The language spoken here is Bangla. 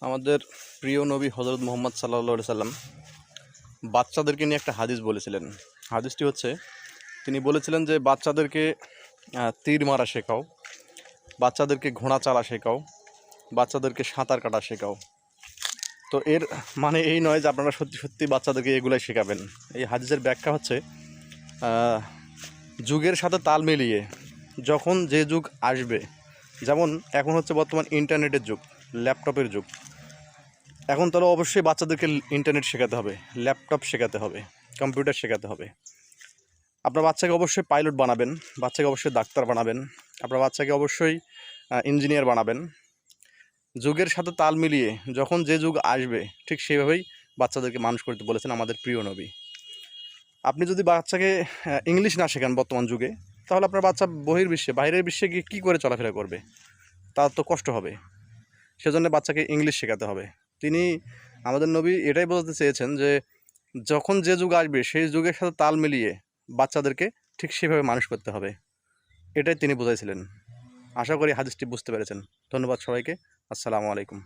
আমাদের প্রিয় নবী হজরত মুহাম্মদ সাল্লাল্লাহু আলাইহি সাল্লাম বাচ্চাদেরকে নিয়ে একটা হাদিস বলেছিলেন। হাদিসটি হচ্ছে, তিনি বলেছিলেন যে বাচ্চাদেরকে তীর মারা শেখাও, বাচ্চাদেরকে ঘোড়া চালা শেখাও, বাচ্চাদেরকে সাঁতার কাটা শেখাও। তো এর মানে এই নয় যে আপনারা সত্যি সত্যি বাচ্চাদেরকে এগুলাই শেখাবেন। এই হাদিসের ব্যাখ্যা হচ্ছে, যুগের সাথে তাল মিলিয়ে যখন যে যুগ আসবে, যেমন এখন হচ্ছে বর্তমান ইন্টারনেটের যুগ, ল্যাপটপের যুগ। এখন তাহলে অবশ্যই বাচ্চাদেরকে ইন্টারনেট শেখাতে হবে, ল্যাপটপ শেখাতে হবে, কম্পিউটার শেখাতে হবে। আপনার বাচ্চাকে অবশ্যই পাইলট বানাবেন, বাচ্চাকে অবশ্যই ডাক্তার বানাবেন, আপনার বাচ্চাকে অবশ্যই ইঞ্জিনিয়ার বানাবেন। যুগের সাথে তাল মিলিয়ে যখন যে যুগ আসবে ঠিক সেইভাবেই বাচ্চাদেরকে মানুষ করতে বলেছেন আমাদের প্রিয় নবী। আপনি যদি বাচ্চাকে ইংলিশ না শেখান বর্তমান যুগে, তাহলে আপনার বাচ্চা বাইরের বিশ্বে গিয়ে কী করে চলাফেরা করবে? তার তো কষ্ট হবে। সেজন্য বাচ্চাকে ইংলিশ শেখাতে হবে। তিনি আমাদের নবী এটাই বোঝাতে চেয়েছেন যে যখন যে যুগ আসবে সেই যুগের সাথে তাল মিলিয়ে বাচ্চাদেরকে ঠিক সেভাবে মানুষ করতে হবে। এটাই তিনি বোঝাইছিলেন। আশা করি হাদিসটি বুঝতে পেরেছেন। ধন্যবাদ সবাইকে। আসসালামু আলাইকুম।